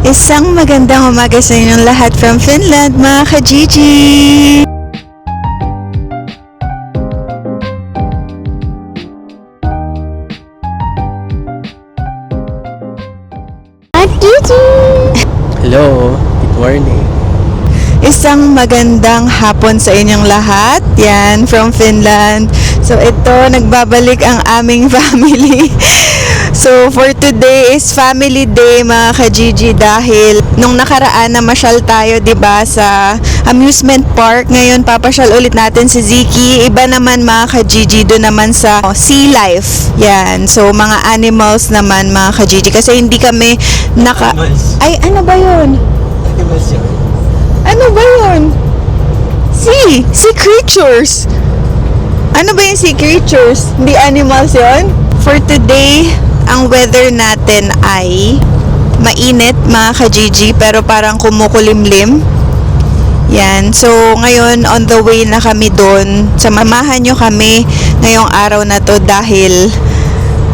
Isang magandang umaga sa inyong lahat from Finland, mga ka-Gigi! Gigi! Hello, good morning. Isang magandang hapon sa inyong lahat. Yan, from Finland. So, ito, nagbabalik ang aming family. So, for today is family day, mga ka-Gigi, dahil nung nakaraan na masyal tayo, 'di ba, sa amusement park. Ngayon, papasyal ulit natin si Ziki. Iba naman, mga ka-Gigi, doon naman sa sea life. Yan. So, mga animals naman, mga ka-Gigi. Kasi hindi kami Animals. Ay, ano ba yun? Animals yun. Ano ba yun? Sea creatures. Ano ba yung sea creatures? Hindi animals yun? For today, ang weather natin ay mainit, mga ka-Gigi, pero parang kumukulimlim. Yan. So, ngayon, on the way na kami doon. Samahan nyo kami ngayong araw na to dahil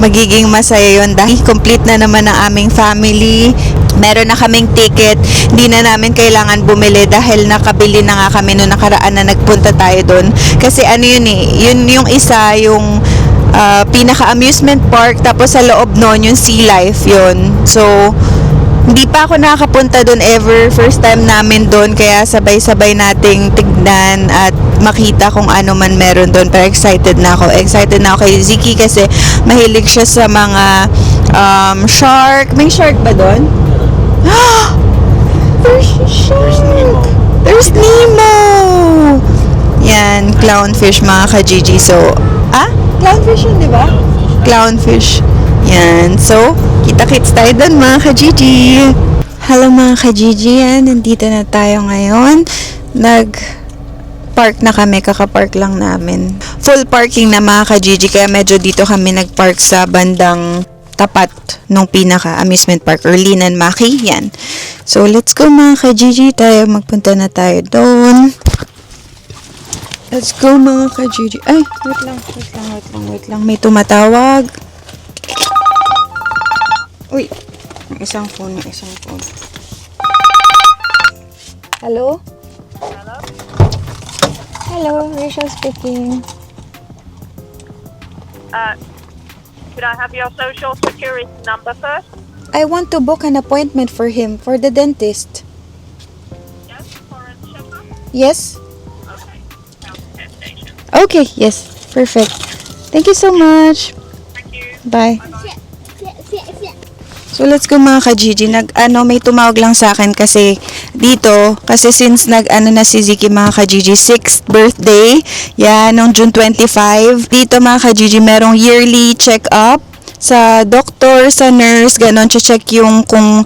magiging masaya yun dahil complete na naman ang aming family. Meron na kaming ticket. Hindi na namin kailangan bumili dahil nakabili na nga kami noong nakaraan na nagpunta tayo doon. Kasi ano yun eh, yun yung isa, yung pinaka-amusement park, tapos sa loob noon yung sea life yun. So, hindi pa ako nakakapunta doon ever. First time namin doon, kaya sabay-sabay nating tignan at makita kung ano man meron doon. Pero excited na ako. Excited na ako kay Ziki kasi mahilig siya sa mga shark. May shark ba doon? There's a shark! There's Nemo! Yan, clownfish, mga ka-Gigi. So, clownfish yun, di ba? Clownfish. Yan. So, kita-kits tayo doon, mga ka-Gigi. Hello, mga ka-Gigi. Yan, nandito na tayo ngayon. Nag-park na kami. Kaka-park lang namin. Full parking na, mga ka-Gigi. Kaya medyo dito kami nag-park sa bandang tapat nung pinaka-amusement park or Linan Maki. Yan. So, let's go, mga ka-Gigi. Magpunta na tayo doon. Let's go, mga ka-Gigi. Ay, wait lang. May tumatawag. Uy, may isang phone. Hello? Hello, Rachel speaking. Could I have your social security number first? I want to book an appointment for him, for the dentist. Yes, for a checkup? Yes? Okay. Now, test station. Okay, yes. Perfect. Thank you so much. Thank you. Bye. Bye-bye. So, let's go, mga ka-Gigi. May tumawag lang sa akin kasi dito, kasi since na si Ziki, mga ka-Gigi, 6th birthday, yan, noong June 25. Dito, mga ka-Gigi, merong yearly check-up sa doctor, sa nurse, ganon, check yung kung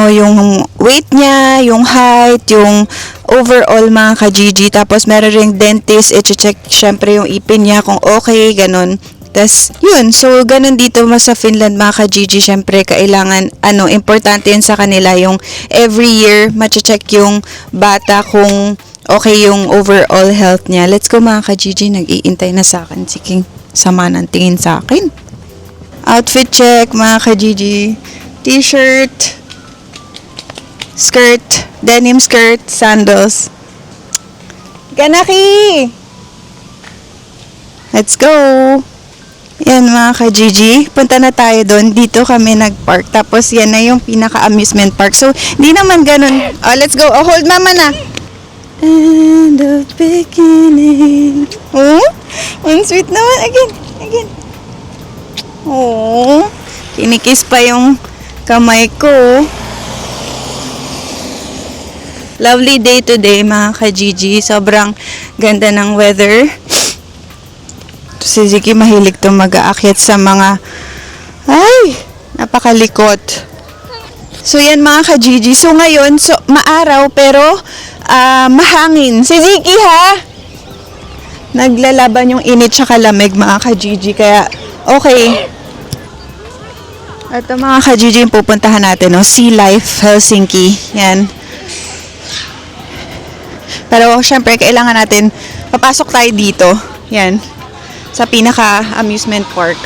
yung weight niya, yung height, yung overall, mga ka-Gigi. Tapos, meron ring dentist, i-check syempre yung ipin niya kung okay, ganon. Tas, yun. So, ganun dito sa Finland, mga ka-Gigi. Siyempre, kailangan, importante yun sa kanila. Yung every year, mache-check yung bata kung okay yung overall health niya. Let's go, mga ka-Gigi. Nag-iintay na sa akin. Siking sama ng tingin sa akin. Outfit check, mga ka-Gigi. T-shirt, skirt, denim skirt, sandals. Ganaki! Let's go! Yan, mga ka-Gigi, punta na tayo doon. Dito kami nag-park. Tapos yan na yung pinaka-amusement park. So, di naman ganun. Oh, let's go. Oh, hold mama na. And the beginning. Oh, ang sweet naman. Again. Oh, kinikis pa yung kamay ko. Lovely day today, mga ka-Gigi. Sobrang ganda ng weather. Si Ziki mahilig to mag-aakyat sa mga napakalikot. So yan, mga ka-Gigi. So ngayon, maaraw pero mahangin. Si Ziki, ha? Naglalaban yung init tsaka lamig, mga ka-Gigi. Kaya okay. Ito, mga ka-Gigi, yung pupuntahan natin, no? Sea Life Helsinki. Yan. Pero syempre kailangan natin papasok tayo dito. Yan. Sa pinaka-amusement park.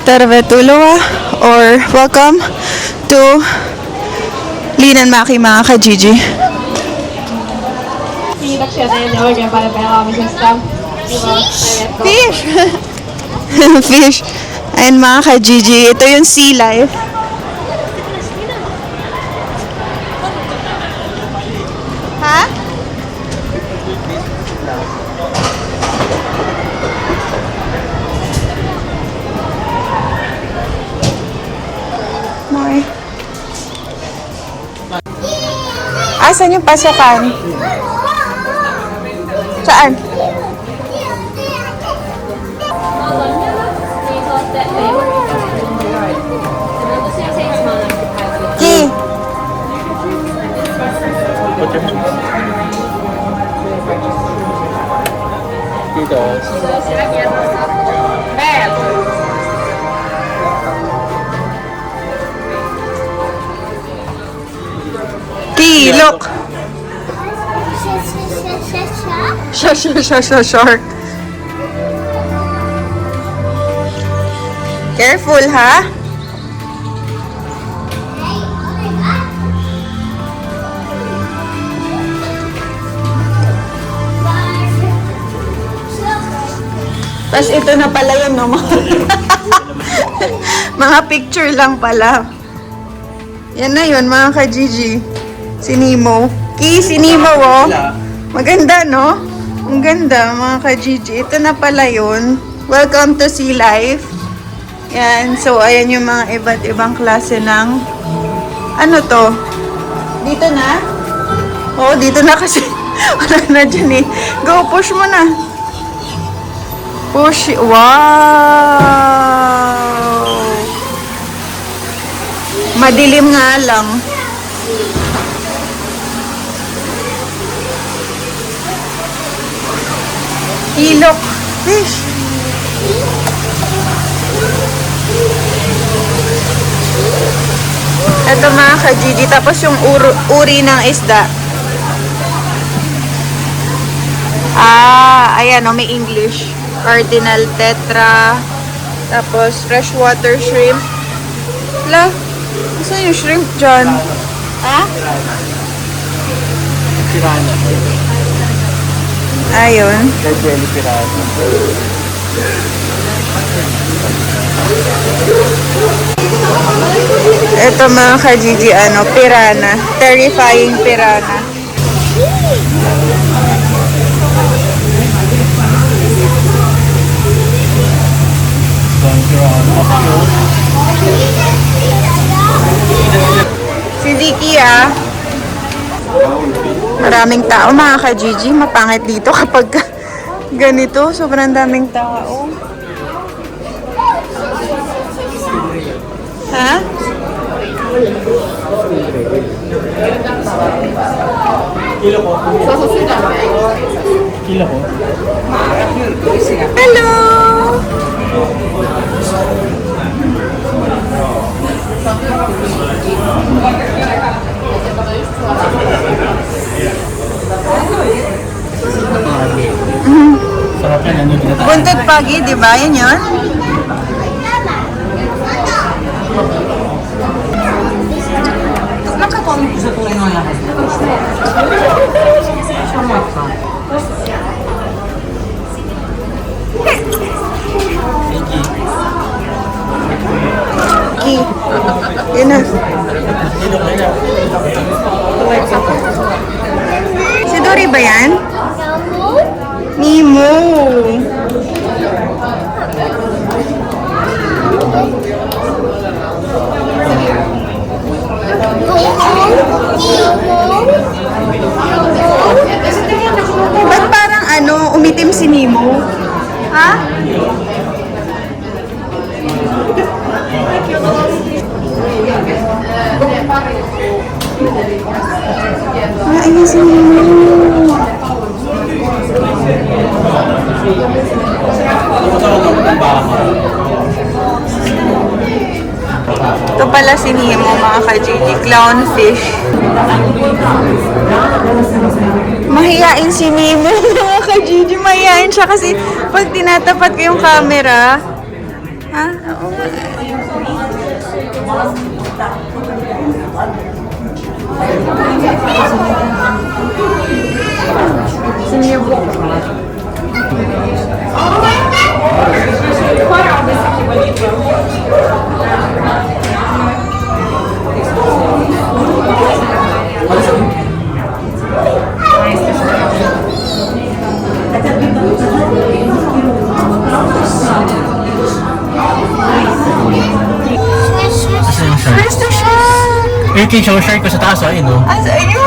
Tervetuloa or welcome to Linan Maki mga ka-Gigi. Kiitoksia teille oikein paljon pelaamisesta. Kiva. Fish! Fish. Ayan mga ka-Gigi, ito yung sea life. Ha? More. Asan yung pasokan? Saan? Ki. Ki, look. Sure. Careful, ha? Tapos ito na pala yun, no? Mga picture lang pala. Yan na yun, mga ka-Gigi. Si Nemo. Ki, si Nemo, oh. Maganda, no? Ang ganda, mga ka-Gigi. Ito na pala yun. Welcome to Sea Life. Yan. So, ayan yung mga iba't ibang klase ng... Ano to? Dito na? Oo, dito na kasi. Wala na dyan eh. Go, push mo na. Push. Wow! Madilim nga lang. Ilok. Fish. Ito mga ka-Gigi. Tapos yung uri ng isda. Ayan o, may English. Cardinal tetra. Tapos freshwater shrimp. Hala, saan yung shrimp dyan? Ha? Piranha. Ayun. Jelly piranha. Ito mga ka-Gigi, piranha. Terrifying piranha. Si Ziki, maraming tao mga ka-Gigi. Mapangit dito kapag ganito. Sobrang daming tao. Ha? Kilo ko. Kilo ko. Hello! Sarap yan. Ano yung Buntot pagi, di ba? Yan yun? Sa tuloy ng lahat. Sama ka. Ki. Yun na. Si Dory ba yan? Nemo. Ba't parang umitim si Nemo? Ha? Ayun si Nemo. Ito pala si Nemo, mga ka-JJ. Clownfish. Mahiyain si Nemo, mga ka-JJ. Mahiyain siya kasi pag tinatapat ko yung camera. Ha? Oo. Kasi yung shark. Where's the shark? Eh, yung shark ko sa taas, ayun, no? Asa, ayun.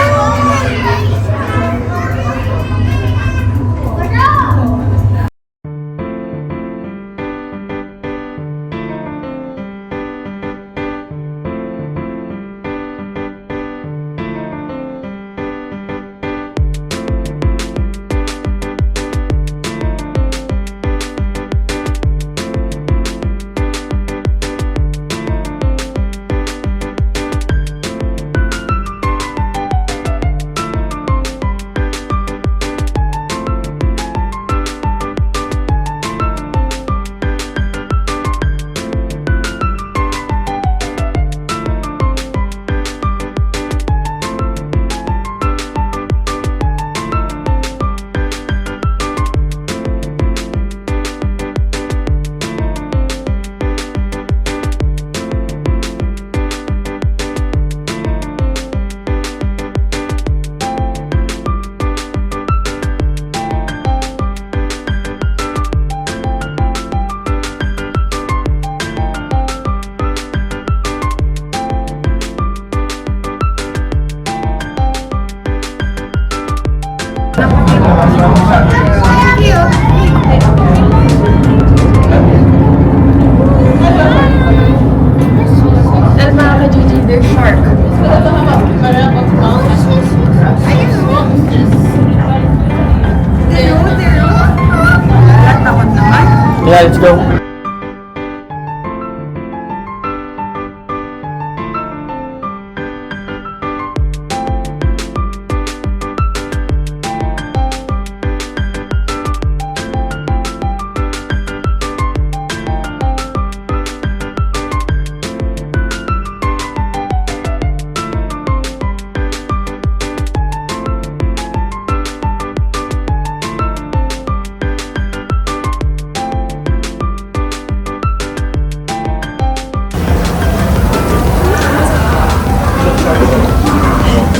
Yeah, let's go.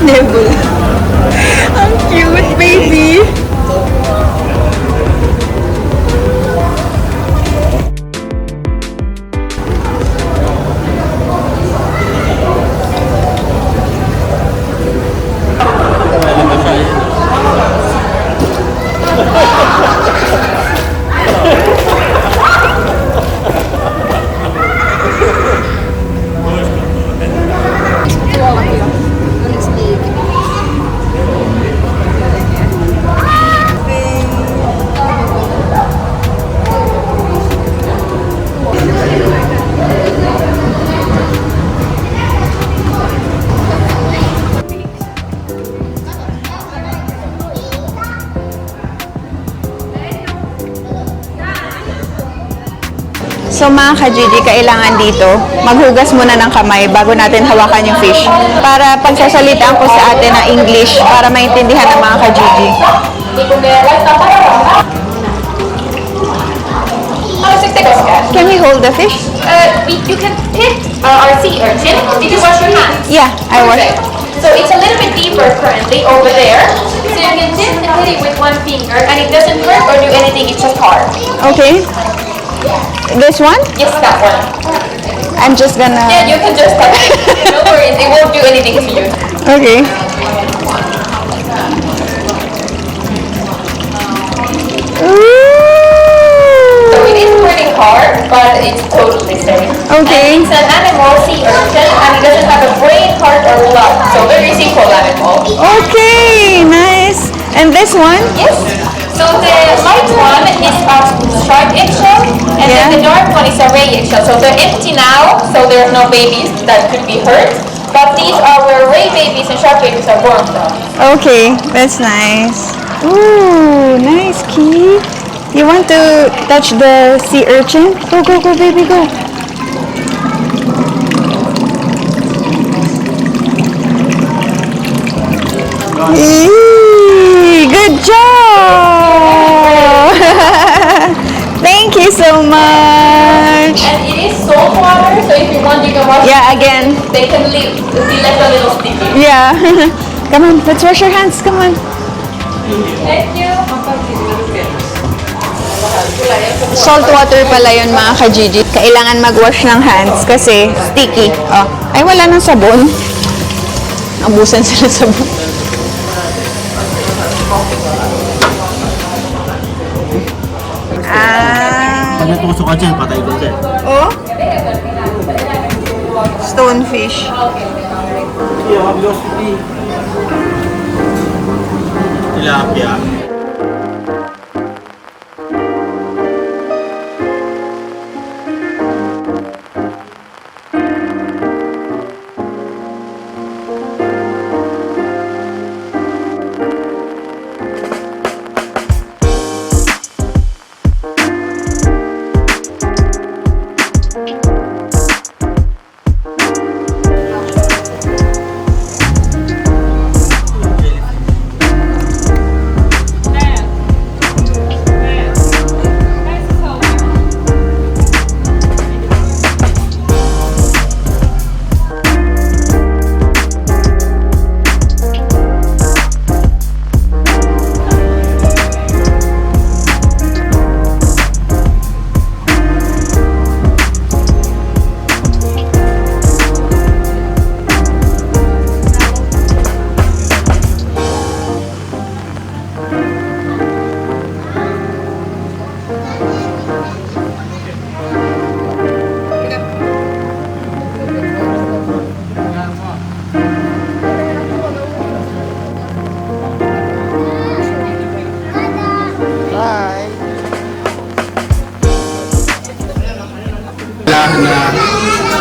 Nebula. Ang cute, baby. So mga ka-GD, kailangan dito, maghugas muna ng kamay bago natin hawakan yung fish. Para pagsasalitaan ko sa atin ng English, para maintindihan ng mga ka-GD. Can we hold the fish? You can hit our sea urchin. Did you wash your hands? Yeah, I was. Perfect. So it's a little bit deeper currently over there. So you can just hit it with one finger and it doesn't hurt or do anything, it's just hard. Okay. This one? Yes, that one. I'm just gonna... Yeah, you can just touch it. No worries, it won't do anything to you. Okay. So it is pretty hard, but it's totally safe. Okay. And it's an animal, sea urchin, and it doesn't have a brain, heart, or blood. So very simple animal. Okay, nice. And this one? Yes. So the light one is a striped eggshell, and Yeah. then the dark one is a ray eggshell. So they're empty now, so there's no babies that could be hurt. But these are where ray babies and shark babies are born from. Okay, that's nice. Ooh, nice, Key. You want to touch the sea urchin? Go, go, go, baby, go. Yee, good job! Thank you so much. And it is salt water, so if you want, you can wash. Yeah, again. They can be left a little sticky. Yeah. Come on, let's wash your hands. Come on. Thank you. Salt water pala yun mga ka-Gigi. Kailangan mag-wash ng hands kasi sticky. Oh. Ay, wala nang sabon. Abusan sila sa sabon. Ah. Pag natusok ka dyan, patay ko dyan. Oh? Stonefish. Tilapia.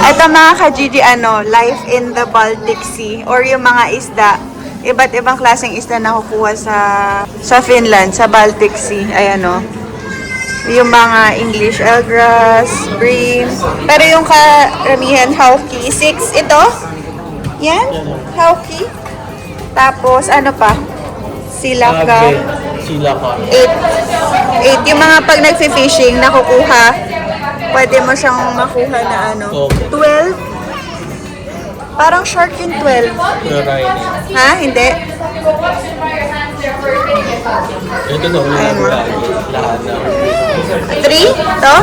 Ito mga ka-Gigi, life in the Baltic Sea or yung mga isda. Iba't ibang klaseng isda na nakukuha sa Finland, sa Baltic Sea. Ayan o. Yung mga English eelgrass, bream. Pero yung karamihan, hauki. 6 ito. Yan, hauki. Tapos ano pa? Silaka. Silaka. 8 yung mga pag nagfi-fishing, nakukuha. Pwede mo siyang makuha na 12. Parang shark yung 12. Ha? Hindi? Ito no, Ayan mo. lahat na. 3? To?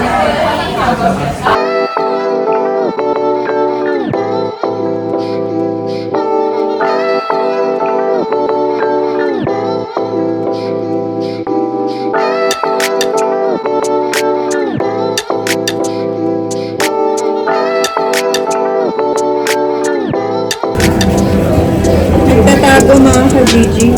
Nagtatago mga ka-Gigi.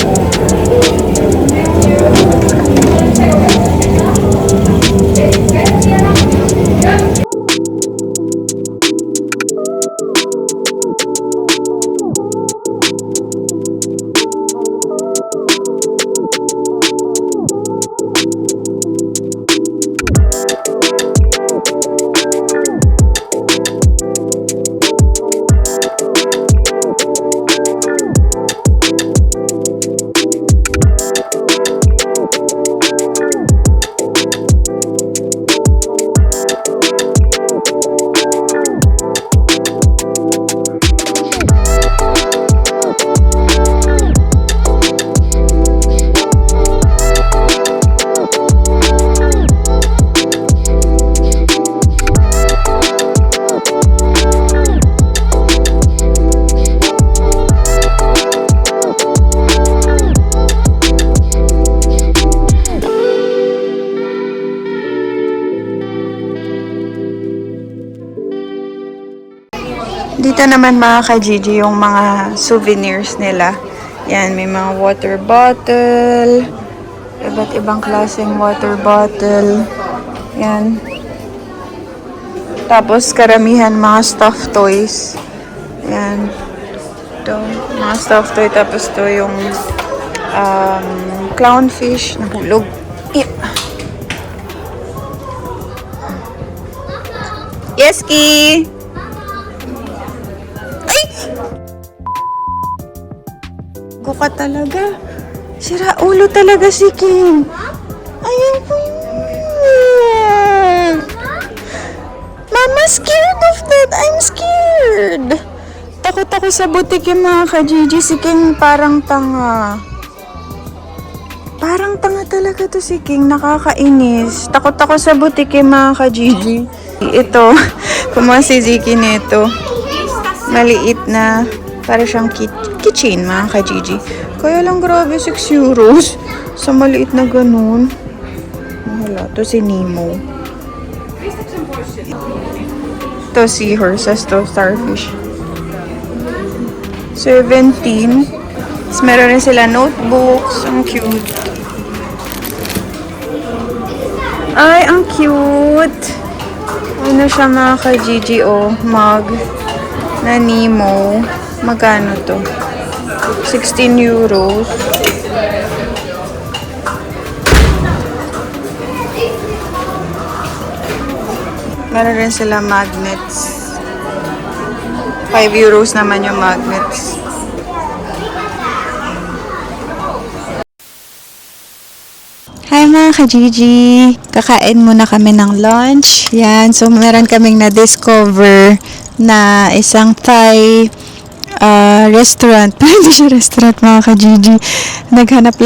Dito naman mga ka-Gigi yung mga souvenirs nila. Yan, may mga water bottle, Iba't ibang klaseng water bottle. Yan. Tapos, karamihan mga stuffed toys. Yan. Ito, mga stuffed toy. Tapos, ito yung clownfish. Nahulog. Yeah. Yes, Ki! Ay! Guka talaga. Sira ulo talaga si King. Ayan po yun. Mama, scared of that. I'm scared. Takot ako sa butik yung mga ka-Gigi. Si King parang tanga. Parang tanga talaga to si King. Nakakainis. Takot ako sa butik yung mga ka-Gigi. Ito, kumuha si Ziki nito. Maliit na, para siyang keychain mga ka-Gigi. Kaya lang grabe, 6 euros. Sa maliit na ganun. Wala, to si Nemo. To seahorses, to starfish. 17. Tapos meron rin sila notebooks. Ang cute. Ay, ang cute. Ano siya mga ka-Gigi, oh. Mug na Nemo. Magkano to? 16 euros. Meron rin sila magnets. 5 euros naman yung magnets. Hi mga ka-Gigi! Kakain muna kami ng lunch. Yan. So, meron kaming na-discover na isang Thai restaurant. Pero hindi siya restaurant mga ka-Gigi. Naghanap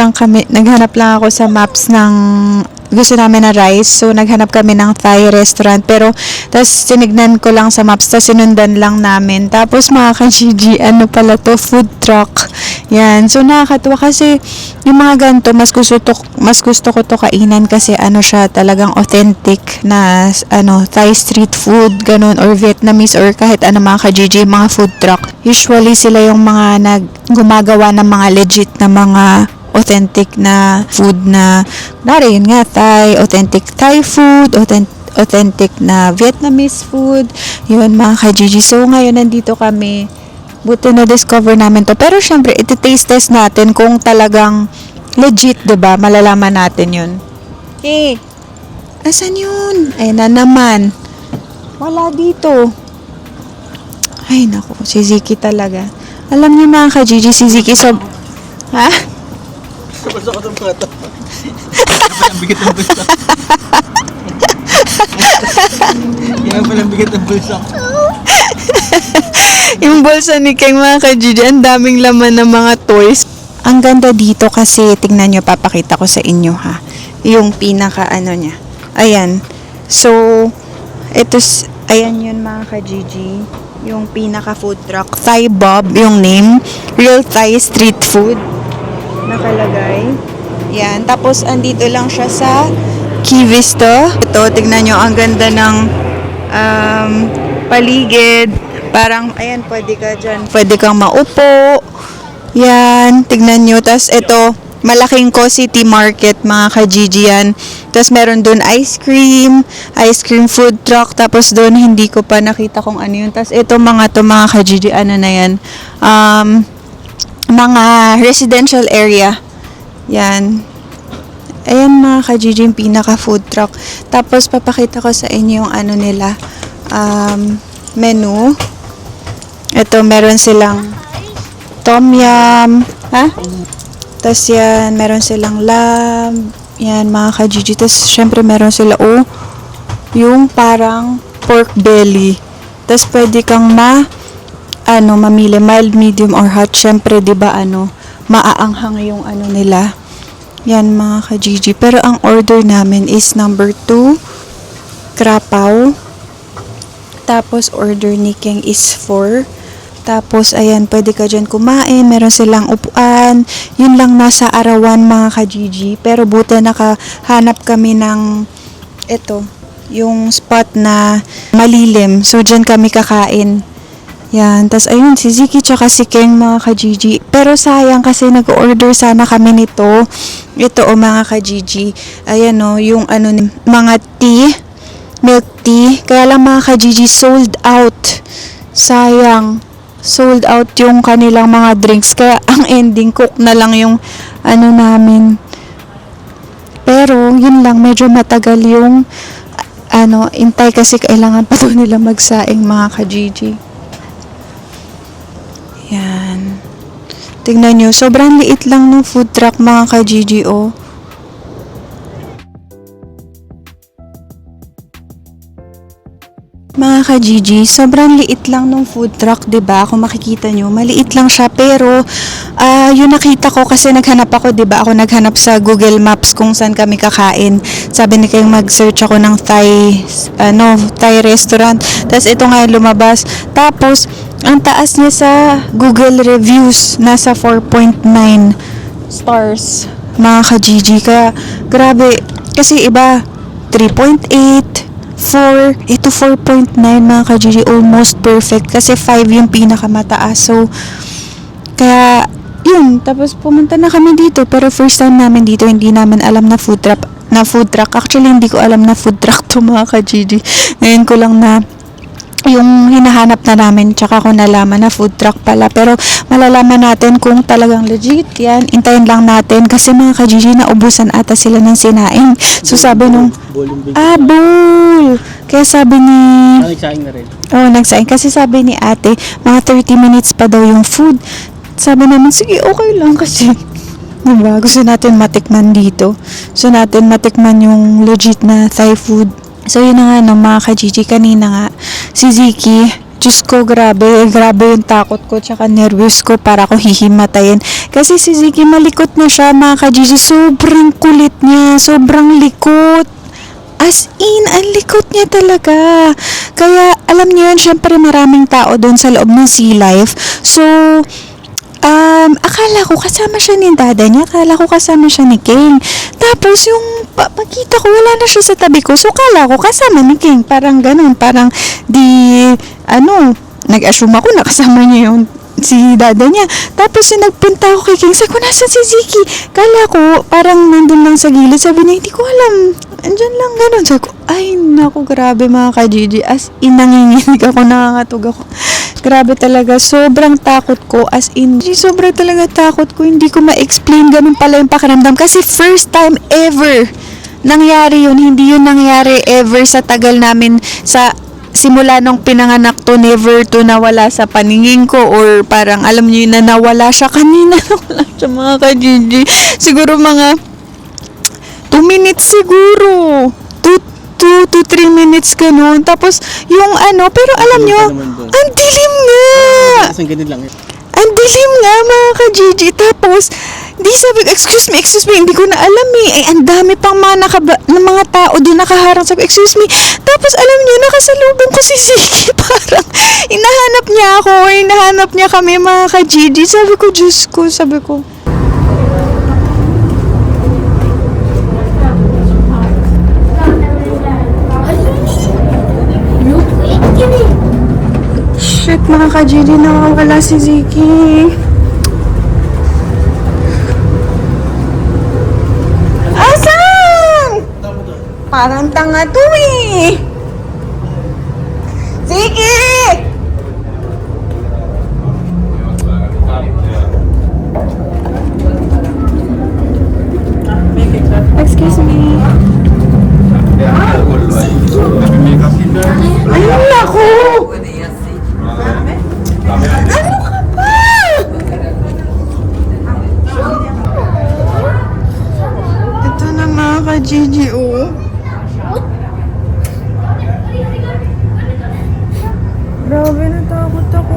lang ako sa maps ng gusto namin na rice. So, naghanap kami ng Thai restaurant. Pero, tapos tinignan ko lang sa maps. Tapos, sinundan lang namin. Tapos, mga ka-Gigi, ano pala to? Food truck. Yan. So, nakakatuwa kasi yung mga ganito, mas gusto ko to kainan kasi ano siya, talagang authentic na Thai street food, ganun, or Vietnamese, or kahit ano mga ka-Gigi, mga food truck. Usually, sila yung mga gumagawa ng mga legit na mga authentic na food na, yun nga, authentic Thai food, authentic na Vietnamese food, yun mga ka-Gigi. So, ngayon nandito kami, buti na-discover namin to. Pero, syempre, iti-taste test natin kung talagang legit, diba? Malalaman natin yun. Hey, asan yun? Ayun na naman. Wala dito. Ay, naku, si Ziki talaga. Alam niyo mga ka-Gigi, si Ziki ha? Basta ko itong bata. Ang bigat ng bulsa. Yan pala ang bigat ng bulsa. Yung bulsa ni King mga ka-Gigi, ang daming laman ng mga toys. Ang ganda dito kasi, tingnan nyo, papakita ko sa inyo ha. Yung pinaka niya. Ayan. So, ayan yun mga ka-Gigi. Yung pinaka food truck. Thai Bob, yung name. Real Thai street food. Nakalagay. Yan. Tapos, andito lang siya sa Key Vista. Ito, tignan nyo, ang ganda ng paligid. Parang, ayan, pwede ka dyan. Pwede kang maupo. Yan, tignan nyo. Tapos, ito, malaking City Market, mga ka-Gigi yan. Tapos, meron dun ice cream food truck. Tapos, dun, hindi ko pa nakita kung ano yun. Tapos, ito, mga ka-Gigi, ano na yan. Mga residential area. Yan. Ayan mga ka-Gigi, yung pinaka food truck. Tapos, papakita ko sa inyo yung ano nila. Menu. Ito, meron silang tom yum. Ha? Tapos yan, meron silang lamb. Yan, mga ka-Gigi. Tapos, syempre, meron sila, yung parang pork belly. Tapos, pwede kang mamili, mild, medium, or hot. Syempre, di ba, maaanghang yung nila. Yan, mga ka-Gigi. Pero, ang order namin is number 2, krapaw. Tapos, order ni King is 4. Tapos, ayan, pwede ka dyan kumain. Meron silang upuan. Yun lang nasa arawan, mga ka-Gigi. Pero, buti nakahanap kami ng, yung spot na malilim. So, dyan kami kakain. Yan, tas ayun, si Ziki tsaka si King mga ka-Gigi. Pero sayang kasi nag-order sana kami nito. Ito mga ka-Gigi. Ayan o, yung ano, mga tea, milk tea. Kaya lang mga ka-Gigi, sold out. Sayang. Sold out yung kanilang mga drinks. Kaya ang ending, cook na lang yung ano namin. Pero, yun lang, medyo matagal yung intay kasi kailangan pa doon nila magsaing mga ka-Gigi. Yan. Tingnan nyo, sobrang liit lang ng food truck mga ka-Gigi, oh. Mga ka-Gigi, sobrang liit lang ng food truck, 'di ba? Kung makikita nyo, maliit lang siya pero yung nakita ko kasi naghanap ako, 'di ba? Ako naghanap sa Google Maps kung saan kami kakain. Sabi ni kayong mag-search ako ng Thai restaurant. Tapos ito nga yung lumabas. Tapos ang taas niya sa Google reviews, nasa 4.9 stars, mga ka-Gigi. Kaya grabe, kasi iba 3.8 ito 4.9 mga ka-Gigi, almost perfect kasi 5 yung pinakamataas. So kaya yun, tapos pumunta na kami dito pero first time namin dito, hindi namin alam na food truck. Actually hindi ko alam na food truck to mga ka-Gigi. Ngayon ko lang na yung hinahanap na namin, tsaka ko nalaman na food truck pala. Pero malalaman natin kung talagang legit yan. Intayin lang natin kasi mga ka-Gigi, naubusan ata sila ng sinaing. So sabi nung bowl! Kaya sabi ni Nagsaing na rin. nagsaing. Kasi sabi ni ate, mga 30 minutes pa daw yung food. Sabi namin, sige, okay lang kasi diba, gusto natin matikman dito. Gusto natin matikman yung legit na Thai food. So yun na nga mga ka-Gigi, kanina nga si Ziki, Diyos ko, grabe yung takot ko tsaka nervous ko para ko hihimatayin. Kasi si Ziki malikot na siya mga ka-Gigi, sobrang kulit niya, sobrang likot. As in, ang likot niya talaga. Kaya alam niyo yun, syempre maraming tao doon sa loob ng Sea Life. So akala ko kasama siya ni dada niya, akala ko kasama siya ni King. Tapos yung pagkita ko, wala na siya sa tabi ko. So akala ko kasama ni King, parang ganun, parang nag-assume ako na kasama niya yung si dada niya. Tapos yung nagpunta ako kay King, sabi ko, nasan si Ziki? Kala ko, parang nandun lang sa gilid. Sabi niya, hindi ko alam. Andyan lang ganun. Sabi ko, ay naku, grabe mga ka-Gigi. As in, nanginginig ako, nangangatog ako. Grabe talaga, sobrang takot ko. As in, sobrang talaga takot ko. Hindi ko ma-explain ganun pala yung pakiramdam. Kasi first time ever nangyari yun. Hindi yun nangyari ever sa tagal namin sa simula nung pinanganak to, never to nawala sa paningin ko, or parang alam niyo yun na nawala siya kanina. Nawala siya mga ka-Gigi. Siguro mga 2 minutes siguro. 2 to 3 minutes ganun. Tapos yung pero alam nyo, ang dilim nga. Isang ganun lang. Ang dilim nga mga ka-Gigi. Tapos di sabi, excuse me, hindi ko na alam eh. Ang dami pang mga tao doon nakaharang. Sabi, excuse me. Tapos alam niyo, nakasalubong ko si Ziki. Parang hinahanap niya ako, hinahanap niya kami mga ka-Gigi. Sabi ko, Diyos ko, sabi ko. Shit, mga ka-Gigi, nawawala si Ziki. Asan? Parang tanga to eh. Ziki! Excuse me. Ayun na ako! Ano ka ba? Ito na mga ka-Gigi, oh. Grabe, natakot ako.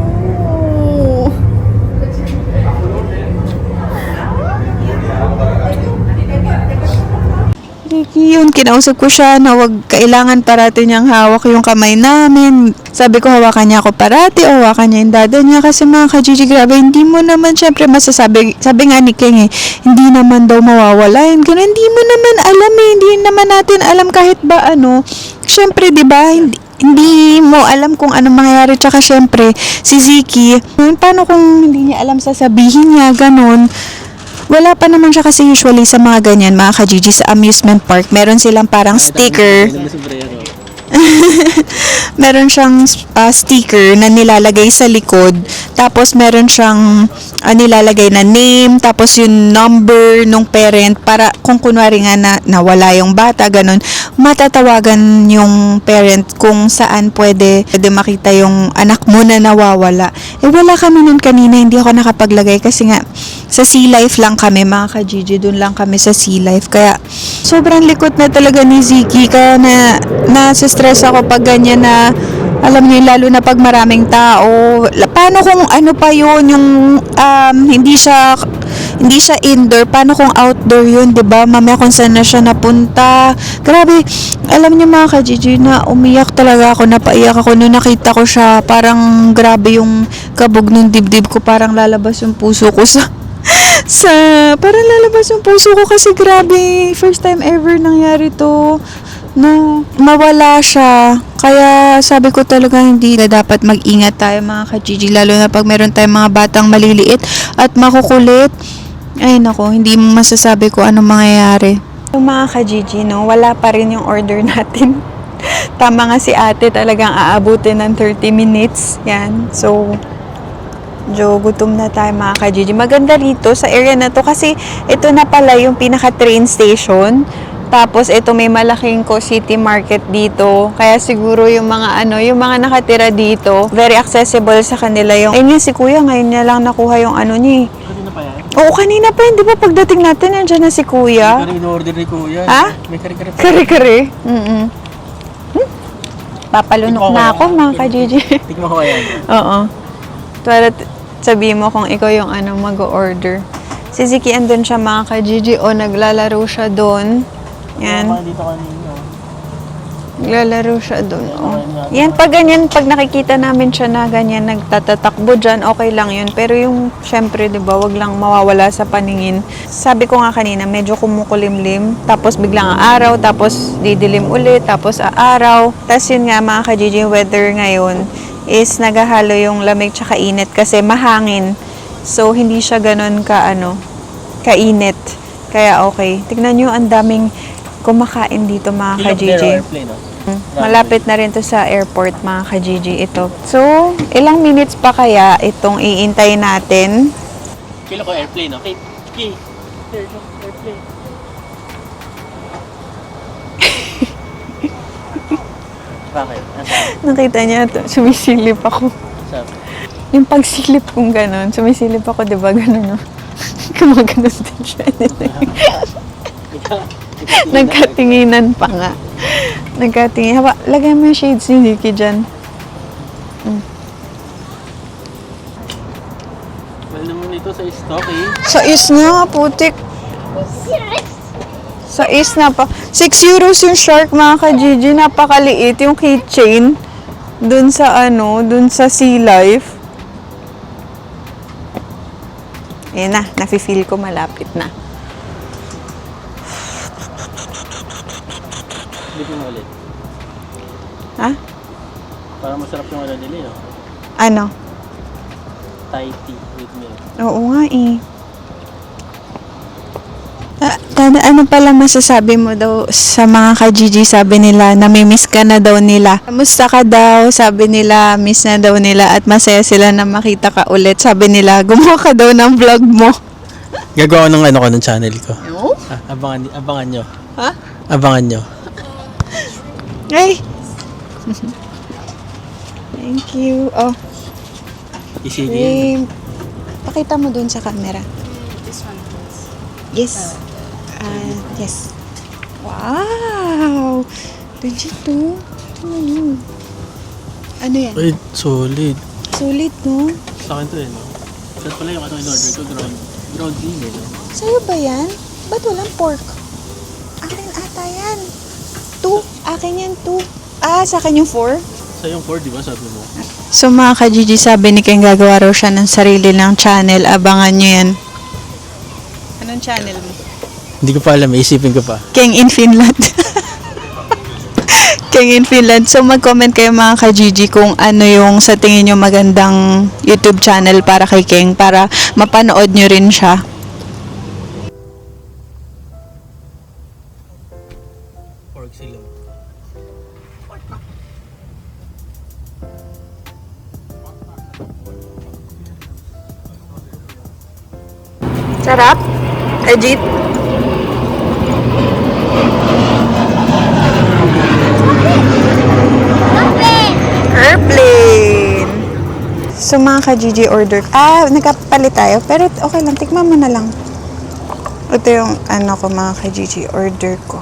Ricky, yun, kinausap ko siya na wag kailangan parati niyang hawak yung kamay namin. Sabi ko, hawakan niya ako parati, o hawakan niya yung dada niya. Kasi mga ka-Gigi, grabe, hindi mo naman syempre masasabi, sabi nga ni King hindi naman daw mawawala yun. Ganun, hindi mo naman alam hindi naman natin alam kahit ba syempre, di ba, hindi mo alam kung anong mangyayari. Tsaka syempre, si Ziki, paano kung hindi niya alam sasabihin niya, ganun. Wala pa naman siya kasi usually sa mga ganyan, mga ka-Gigi, sa amusement park. Meron silang parang sticker. Meron siyang sticker na nilalagay sa likod. Tapos meron siyang nilalagay na name, tapos yung number nung parent para kung kunwari nga na nawala yung bata, ganun, matatawagan yung parent kung saan pwede makita yung anak mo na nawawala. Eh wala kami nun kanina, hindi ako nakapaglagay kasi nga sa Sea Life lang kami, mga ka-Gigi, dun lang kami sa Sea Life. Kaya sobrang likot na talaga ni Ziki, kaya nasa-stress ako pag ganyan na, alam niyo, lalo na pag maraming tao. Paano kung ano pa yun, yung hindi siya indoor, paano kung outdoor yun, 'di ba? Mamaya kung saan na siya napunta. Grabe, alam niyo mga ka-Gigi, na umiyak talaga ako, napaiyak ako nung nakita ko siya. Parang grabe yung kabog ng dibdib ko, parang lalabas yung puso ko parang lalabas yung puso ko kasi grabe, first time ever nangyari to na mawala siya. Kaya sabi ko talaga hindi na dapat mag-ingat tayo mga ka-Gigi, lalo na pag meron tayong mga batang maliliit at makukulit. Ay nako, hindi mo masasabi ko anong mangyayari. So mga ka-Gigi, no, wala pa rin yung order natin. Tama nga si ate, talagang aabutin ng 30 minutes. Yan, so gutom na tayo mga ka-Gigi. Maganda rito sa area na to kasi ito na pala yung pinaka train station. Tapos ito may malaking City Market dito. Kaya siguro yung mga yung mga nakatira dito, very accessible sa kanila yung. Ayun si Kuya, ngayon niya lang nakuha yung niya. Kanina pa yan? Oo, kanina pa yun. Di ba pagdating natin, nandiyan na si Kuya. May in-order ni Kuya. Ha? May kare-kare pa. Kare-kare. Papalunok na ako mga ka-Gigi. Tikman ko yan. Oo. Para sabihin mo kung ikaw yung mag-order. Si Ziki andun siya mga ka-Gigi. O, naglalaro siya doon. Yan. Dito kanina. Naglalaro siya doon. O. Yan, pag ganyan, pag nakikita namin siya na ganyan, nagtatatakbo dyan, okay lang yun. Pero yung, syempre, di ba, wag lang mawawala sa paningin. Sabi ko nga kanina, medyo kumukulimlim. Tapos biglang araw, tapos didilim ulit, tapos aaraw. Tapos yun nga mga ka-Gigi, weather ngayon is naghahalo yung lamig tsaka init kasi mahangin. So, hindi siya ganun kainit. Kaya okay. Tignan nyo, ang daming kumakain dito mga ka-Gigi. Malapit na rin to sa airport mga ka-Gigi ito. So, ilang minutes pa kaya itong iintay natin? Kilo ko airplane, okay? Airplane. Bakit? Nakita niya to, sumisilip ako. Sabi. Yung pagsilip kong ganon, sumisilip ako, diba ganon, no? Kumaganon din siya. Nagkatinginan pa nga. Nagkatingin. Lagay mo yung shades ni Ziki dyan. Well naman ito sa stock eh. Sa is nga, putik. Sa is na pa. 6 euros yung shark mga ka-Gigi. Napakaliit yung keychain. Dun sa dun sa Sea Life. Ayan na, nafe-feel ko malapit na. Hindi mo ulit. Ha? Para masarap yung nila, no? Ano? Thai tea with milk. Oo nga eh. Ano pala masasabi mo daw sa mga ka-Gigi? Sabi nila, namimiss ka na daw nila. Kamusta ka daw? Sabi nila, miss na daw nila at masaya sila na makita ka ulit. Sabi nila, gumawa ka daw ng vlog mo. Gagawa ng ng channel ko. No? Abangan nyo. Ha? Abangan nyo. Ay! Thank you. Oh, Easy Ray. Pakita mo dun sa camera. This one, please. Yes. Yes. Wow! Legit to. Ano yan? Wait, solid. Solid, no? Sa akin to eh, no? Saan pala yung in-order ko? Ground beef eh, no? Sa'yo ba yan? Ba't walang pork? Akin ata yan. 2. Akin yan, 2. Sa akin yung 4? Sa yung 4, di ba sabi mo? So mga ka-Gigi, sabi ni Ken gagawa raw siya ng sarili ng channel. Abangan nyo yan. Anong channel mo? Hindi ko pa alam, isipin ko pa. King in Finland. King in Finland. So, mag-comment kayo mga ka-Gigi kung ano yung sa tingin nyo magandang YouTube channel para kay King para mapanood nyo rin siya. Pork silo. Sarap? Legit? Airplane! So mga ka-Gigi order. Nagkapalit tayo. Pero okay lang, tikman mo na lang. Ito yung ano ko mga ka-Gigi order ko.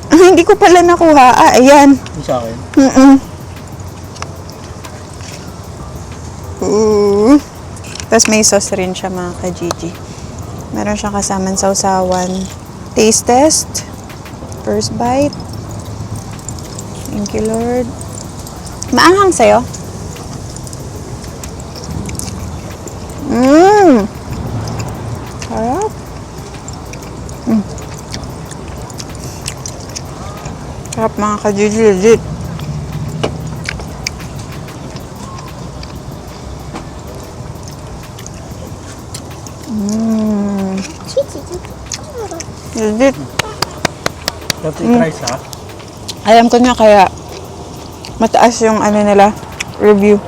Hindi ko pala nakuha. Ayan. Yung sa akin. Ooh. Tapos may sauce rin siya mga ka-Gigi. Meron siyang kasamang sausawan. Taste test. First bite. Thank you, Lord. Maanghang sa'yo? Sarap. Sarap mga ka-Gigi, legit. Legit. Dapat i-try sa. Alam ko na kaya mataas yung ano nila, review.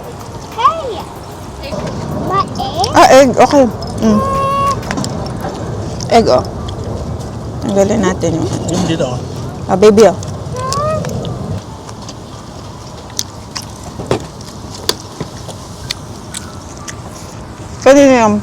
Egg. Okay. Egg, oh. Tanggalin natin yung ano. Yung dito. Baby, oh. Pwede na yan.